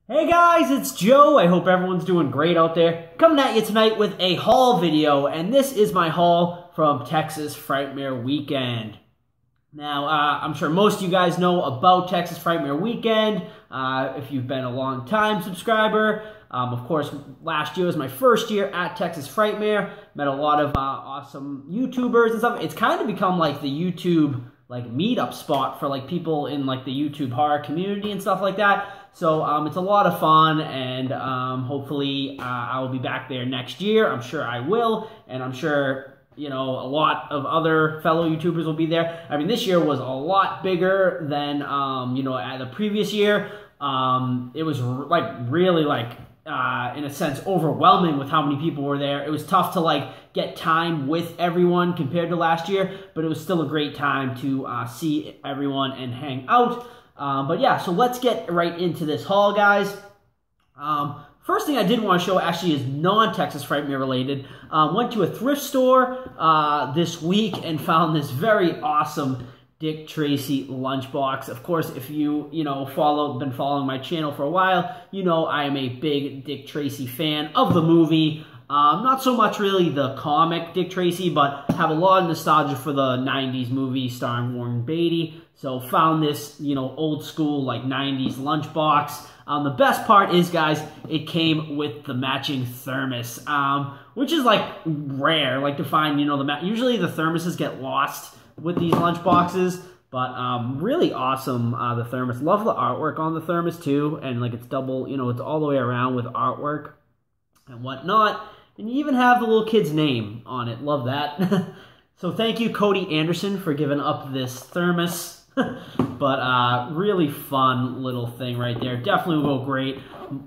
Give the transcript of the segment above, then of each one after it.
Hey guys, it's Joe. I hope everyone's doing great out there. Coming at you tonight with a haul video, and this is my haul from Texas Frightmare Weekend. Now, I'm sure most of you guys know about Texas Frightmare Weekend, if you've been a long time subscriber. Of course, last year was my first year at Texas Frightmare. Met a lot of awesome YouTubers and stuff. It's kind of become like the YouTube meetup spot for people in the YouTube horror community and stuff like that. So it's a lot of fun, and hopefully I will be back there next year. I'm sure I will, and I'm sure a lot of other fellow YouTubers will be there. I mean, this year was a lot bigger than at the previous year. It was really in a sense overwhelming with how many people were there. It was tough to get time with everyone compared to last year, but it was still a great time to see everyone and hang out. But yeah, so let's get right into this haul, guys. First thing I did want to show actually is non-Texas Frightmare related. Went to a thrift store this week and found this very awesome Dick Tracy lunchbox. Of course, if you been following my channel for a while, I am a big Dick Tracy fan of the movie. Not so much really the comic Dick Tracy, but have a lot of nostalgia for the 90s movie starring Warren Beatty. So found this, old school 90s lunchbox. The best part is, guys, it came with the matching thermos, which is rare, to find, usually the thermoses get lost with these lunchboxes, but really awesome, the thermos. Love the artwork on the thermos too, and it's double, it's all the way around with artwork and whatnot. And you even have the little kid's name on it. Love that. So thank you, Cody Anderson, for giving up this thermos. But really fun little thing right there. Definitely will go great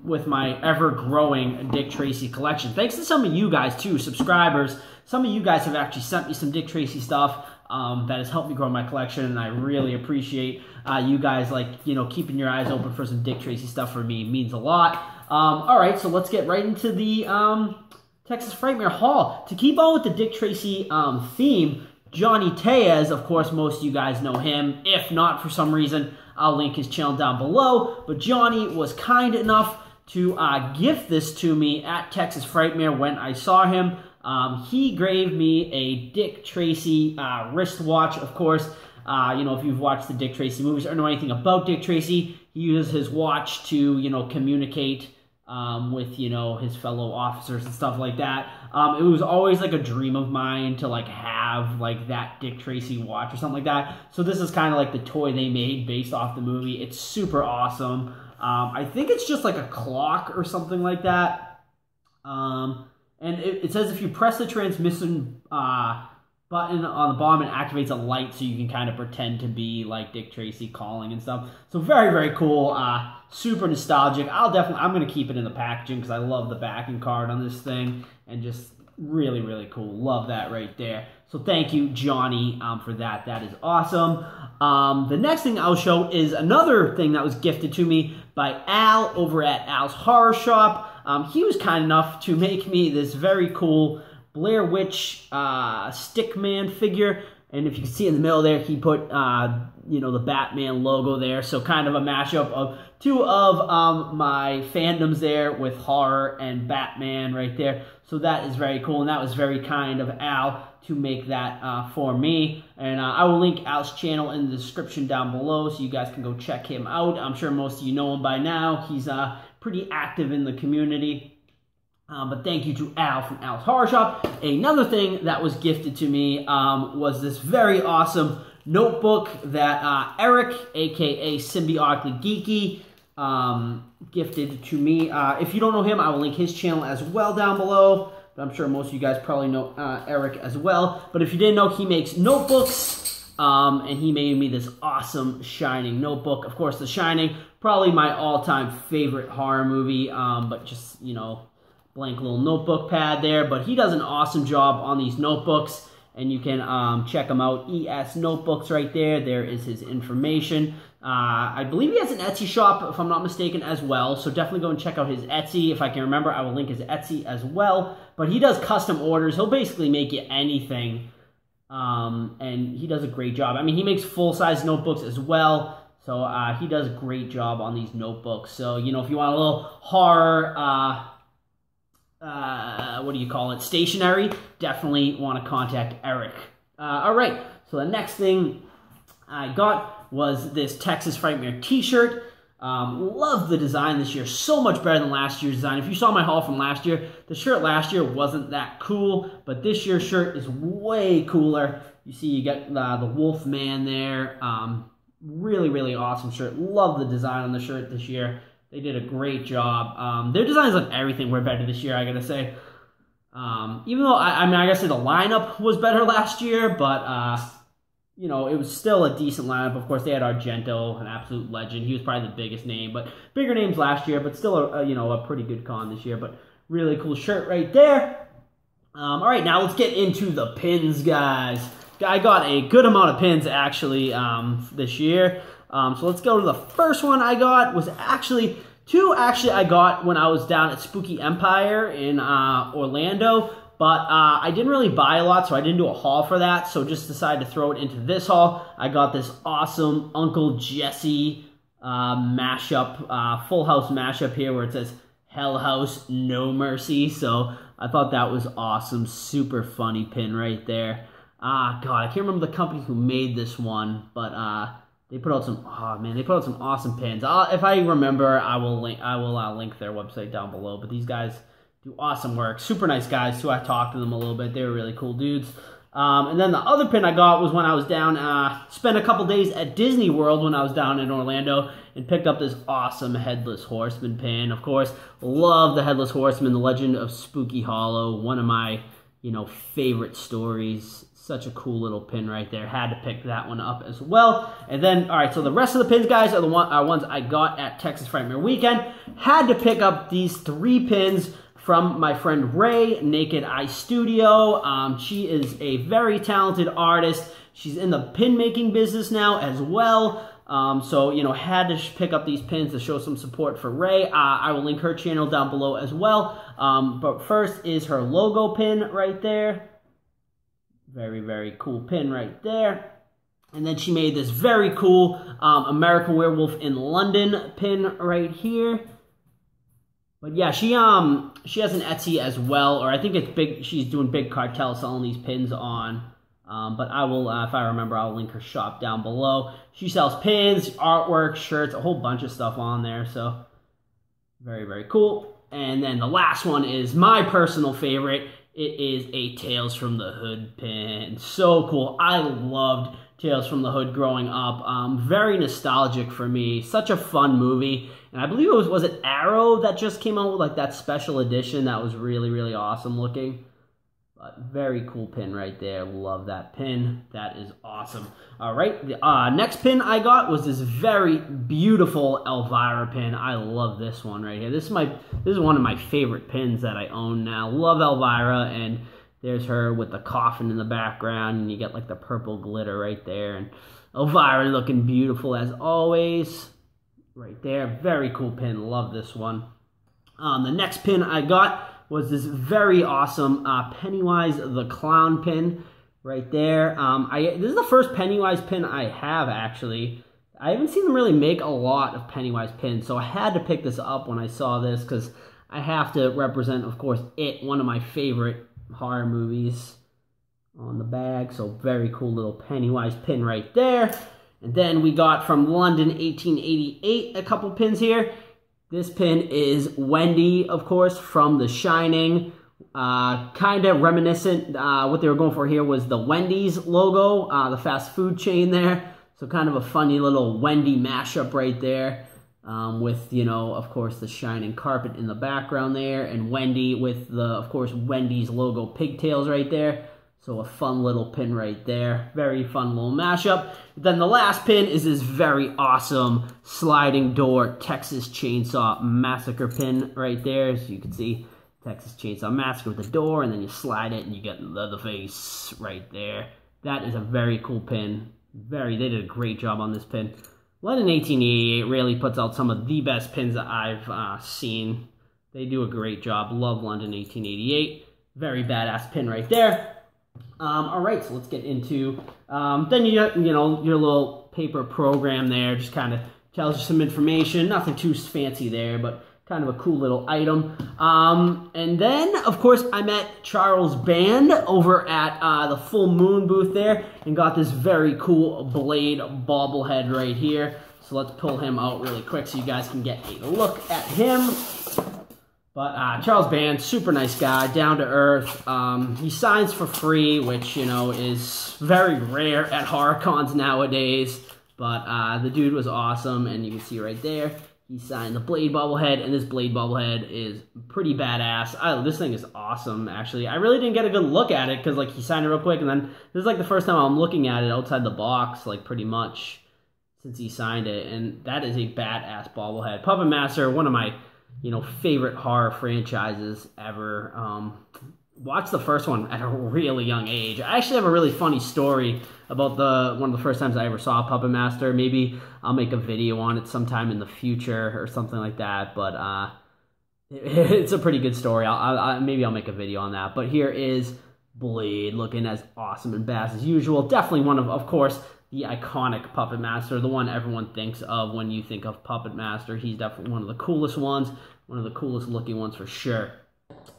with my ever-growing Dick Tracy collection. Thanks to some of you guys, too, subscribers. Some of you guys have actually sent me some Dick Tracy stuff that has helped me grow my collection, and I really appreciate you guys, keeping your eyes open for some Dick Tracy stuff for me. It means a lot. All right, so let's get right into the Texas Frightmare haul. To keep on with the Dick Tracy theme, Johnny Tellez, of course, most of you guys know him. If not, for some reason, I'll link his channel down below. But Johnny was kind enough to gift this to me at Texas Frightmare when I saw him. He gave me a Dick Tracy wristwatch, of course. If you've watched the Dick Tracy movies or know anything about Dick Tracy, he uses his watch to, communicate with, his fellow officers and stuff like that. It was always a dream of mine to have that Dick Tracy watch or something like that. So this is kind of the toy they made based off the movie. It's super awesome. I think it's just a clock or something like that. And it says if you press the transmission button on the bottom, it activates a light so you can kind of pretend to be Dick Tracy calling and stuff. So very, very cool. Super nostalgic. I'm going to keep it in the packaging because I love the backing card on this thing, and just really, really cool. Love that right there. So thank you, Johnny, for that. That is awesome. The next thing I'll show is another thing that was gifted to me by Al over at Al's Horror Shop. He was kind enough to make me this very cool Blair Witch Stickman figure. And if you can see in the middle there, he put, the Batman logo there. So kind of a mashup of two of my fandoms there with horror and Batman right there. So that is very cool. And that was very kind of Al to make that for me. And I will link Al's channel in the description down below so you guys can go check him out. I'm sure most of you know him by now. He's pretty active in the community. But thank you to Al from Al's Horror Shop. Another thing that was gifted to me was this very awesome notebook that Eric, a.k.a. Symbiotically Geeky, gifted to me. If you don't know him, I will link his channel as well down below. But I'm sure most of you guys probably know Eric as well. But if you didn't know, he makes notebooks, and he made me this awesome Shining notebook. Of course, The Shining, probably my all-time favorite horror movie, but just, blank little notebook pad there. But he does an awesome job on these notebooks, and you can check him out. ES Notebooks right there. There is his information. I believe he has an Etsy shop, if I'm not mistaken, as well. So definitely go and check out his Etsy. If I can remember, I will link his Etsy as well. But he does custom orders. He'll basically make you anything. And he does a great job. I mean, he makes full-size notebooks as well. So he does a great job on these notebooks. So, you know, if you want a little horror, what do you call it, stationery, definitely want to contact Eric. All right, so the next thing I got was this Texas Frightmare t-shirt. Love the design this year, so much better than last year's design. If you saw my haul from last year, the shirt last year wasn't that cool, but this year's shirt is way cooler. You see you get the wolf man there. Really, really awesome shirt. Love the design on the shirt this year. They did a great job. Their designs on everything were better this year, I gotta say. Even though, I mean, I gotta say the lineup was better last year, but, you know, it was still a decent lineup. Of course, they had Argento, an absolute legend. He was probably the biggest name, but bigger names last year, but still, you know, a pretty good con this year. But really cool shirt right there. All right, now let's get into the pins, guys. I got a good amount of pins, actually, this year. So let's go to the first one I got. Was actually two I got when I was down at Spooky Empire in Orlando. But I didn't really buy a lot, so I didn't do a haul for that. So just decided to throw it into this haul. I got this awesome Uncle Jesse mashup, Full House mashup here where it says Hell House, No Mercy. So I thought that was awesome. Super funny pin right there. God, I can't remember the company who made this one, but they put out some. Oh man, they put out some awesome pins. If I remember, I will link their website down below. But these guys do awesome work. Super nice guys too. I talked to them a little bit. They were really cool dudes. And then the other pin I got was when I was down. Spent a couple days at Disney World when I was down in Orlando and picked up this awesome Headless Horseman pin. Of course, love the Headless Horseman, the Legend of Spooky Hollow. One of my, you know, favorite stories. Such a cool little pin right there. Had to pick that one up as well. And then, all right, so the rest of the pins, guys, are the ones I got at Texas Frightmare Weekend. Had to pick up these 3 pins from my friend Ray, Naked Eye Studio. She is a very talented artist. She's in the pin making business now as well. So, you know, had to pick up these pins to show some support for Ray. I will link her channel down below as well. But first is her logo pin right there. Very, very cool pin right there. And then she made this very cool American Werewolf in London pin right here. But yeah, she has an Etsy as well, or I think it's big. She's doing Big Cartel selling these pins on. But I will, if I remember, I'll link her shop down below. She sells pins, artwork, shirts, a whole bunch of stuff on there. So very, very cool. And then the last one is my personal favorite. It is a Tales from the Hood pin. So cool. I loved Tales from the Hood growing up. Very nostalgic for me. Such a fun movie. And I believe it was it Arrow that just came out with like that special edition that was really, really awesome looking. But very cool pin right there. Love that pin. That is awesome. All right. The next pin I got was this very beautiful Elvira pin. I love this one right here. This is one of my favorite pins that I own now. Love Elvira, and there's her with the coffin in the background, and you get like the purple glitter right there. And Elvira looking beautiful as always. Right there. Very cool pin. Love this one. The next pin I got was this very awesome Pennywise the Clown pin right there. This is the first Pennywise pin I have, actually. I haven't seen them really make a lot of Pennywise pins, so I had to pick this up when I saw this because I have to represent, of course, It, one of my favorite horror movies, on the bag. So very cool little Pennywise pin right there. And then we got from London 1888 a couple pins here. This pin is Wendy, of course, from The Shining. Kind of reminiscent. What they were going for here was the Wendy's logo, the fast food chain there. So kind of a funny little Wendy mashup right there. With, you know, of course, the Shining carpet in the background there. And Wendy with the, of course, Wendy's logo pigtails right there. So a fun little pin right there. Very fun little mashup. Then the last pin is this very awesome sliding door Texas Chainsaw Massacre pin right there. So you can see Texas Chainsaw Massacre with the door, and then you slide it and you get the face right there. That is a very cool pin. They did a great job on this pin. London 1888 really puts out some of the best pins that I've seen. They do a great job. Love London 1888. Very badass pin right there. All right, so let's get into, then you know, your little paper program there. Just kind of tells you some information. Nothing too fancy there, but kind of a cool little item. And then, of course, I met Charles Band over at the Full Moon booth there and got this very cool Blade bobblehead right here. So let's pull him out really quick so you guys can get a look at him. But Charles Band, super nice guy, down to earth. He signs for free, which, you know, is very rare at horror cons nowadays. But the dude was awesome, and you can see right there, he signed the Blade bobblehead, and this Blade bobblehead is pretty badass. This thing is awesome, actually. I really didn't get a good look at it, because, like, he signed it real quick, and then this is, like, the first time I'm looking at it outside the box, like, pretty much, since he signed it, and that is a badass bobblehead. Puppetmaster, one of my, you know, favorite horror franchises ever. Watched the first one at a really young age. I actually have a really funny story about one of the first times I ever saw Puppetmaster. Maybe I'll make a video on it sometime in the future or something like that. But it's a pretty good story. Maybe I'll make a video on that. But here is Blade, looking as awesome and badass as usual. Definitely one of course, the iconic Puppetmaster, the one everyone thinks of when you think of Puppetmaster. He's definitely one of the coolest ones, one of the coolest looking ones for sure.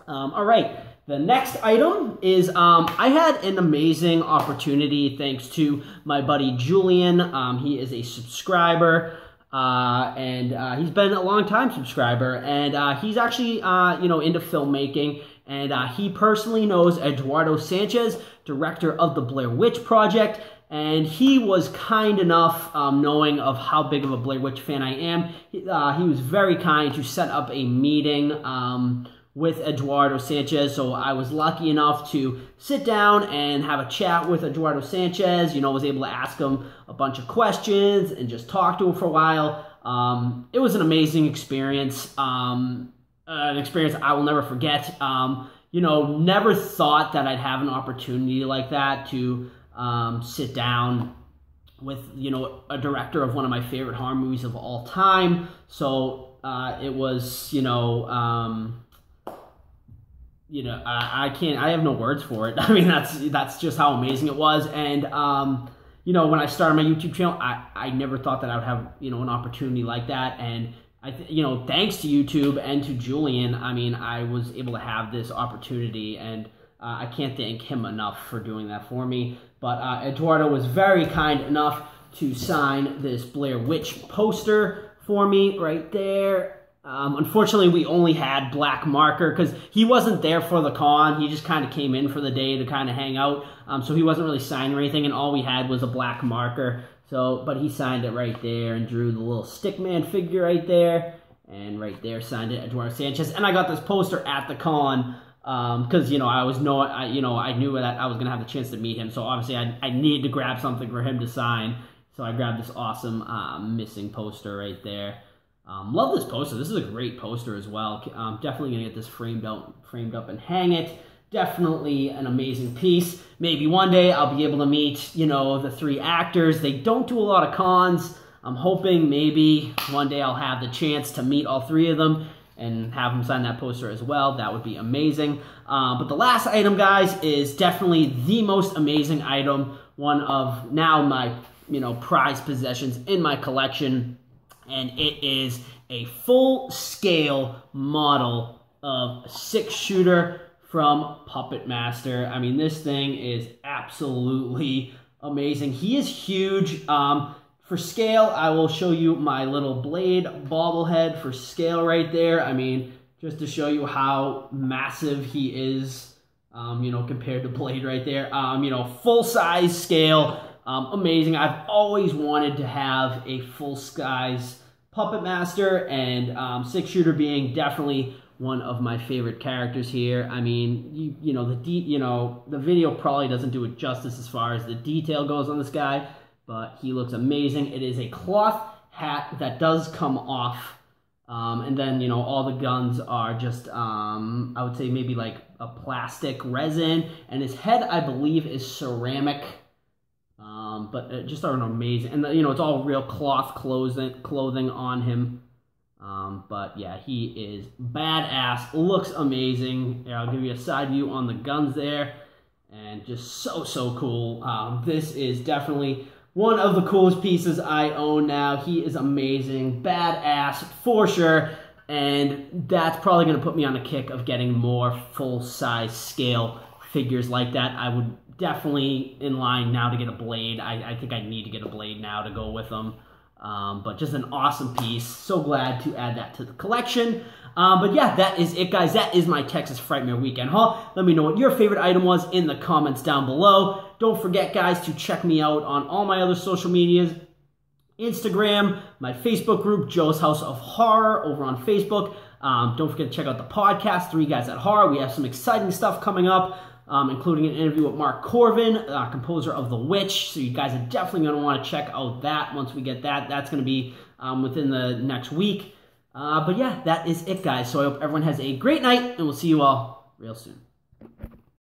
All right, the next item is I had an amazing opportunity thanks to my buddy Julian. He is a subscriber, and he's been a long-time subscriber, and he's actually you know, into filmmaking, and he personally knows Eduardo Sanchez, director of the Blair Witch Project, and he was kind enough, knowing of how big of a Blair Witch fan I am, he was very kind to set up a meeting with Eduardo Sanchez. So I was lucky enough to sit down and have a chat with Eduardo Sanchez. You know, was able to ask him a bunch of questions and just talk to him for a while. It was an amazing experience, an experience I will never forget. You know, never thought that I'd have an opportunity like that to sit down with, you know, a director of one of my favorite horror movies of all time. So it was, you know, I have no words for it. I mean, that's just how amazing it was. And you know, when I started my YouTube channel, I never thought that I would have, you know, an opportunity like that. And you know, thanks to YouTube and to Julian, I mean, I was able to have this opportunity, and I can't thank him enough for doing that for me. But Eduardo was very kind enough to sign this Blair Witch poster for me right there. Unfortunately, we only had black marker because he wasn't there for the con. He just kind of came in for the day to kind of hang out. So he wasn't really signing or anything, and all we had was a black marker. So, but he signed it right there and drew the little Stickman figure right there. And right there signed it, Eduardo Sanchez. And I got this poster at the con because, you know, I knew that I was going to have the chance to meet him. So obviously I needed to grab something for him to sign. So I grabbed this awesome missing poster right there. Love this poster. This is a great poster as well. Definitely going to get this framed up and hang it. Definitely an amazing piece. Maybe one day I'll be able to meet, you know, the three actors. They don't do a lot of cons. I'm hoping maybe one day I'll have the chance to meet all three of them and have them sign that poster as well. That would be amazing. But the last item, guys, is definitely the most amazing item. One of now my, you know, prized possessions in my collection. And it is a full-scale model of 6-shooter from Puppetmaster. I mean, this thing is absolutely amazing. He is huge. For scale, I will show you my little Blade bobblehead for scale right there. I mean, just to show you how massive he is, you know, compared to Blade right there. You know, full-size scale, amazing. I've always wanted to have a full-size Puppetmaster, and 6-shooter being definitely one of my favorite characters here. I mean, you know, the video probably doesn't do it justice as far as the detail goes on this guy, but he looks amazing. It is a cloth hat that does come off, and then, you know, all the guns are just, I would say maybe like a plastic resin, and his head, I believe, is ceramic. But just are an amazing, and you know, it's all real cloth clothing on him. But yeah, he is badass, looks amazing. Yeah, I'll give you a side view on the guns there, and just so cool. This is definitely one of the coolest pieces I own now. He is amazing, badass for sure, and that's probably going to put me on a kick of getting more full-size scale figures like that. I would definitely in line now to get a blade. I think I need to get a blade now to go with them. But just an awesome piece. So glad to add that to the collection. But yeah, that is it, guys. That is my Texas Frightmare Weekend haul. Let me know what your favorite item was in the comments down below. Don't forget, guys, to check me out on all my other social medias. Instagram, my Facebook group, Joe's House of Horror over on Facebook. Don't forget to check out the podcast, 3 Guys at Horror. We have some exciting stuff coming up, including an interview with Mark Corvin, composer of The Witch. So you guys are definitely going to want to check out that once we get that. That's going to be within the next week. But yeah, that is it, guys. So I hope everyone has a great night, and we'll see you all real soon.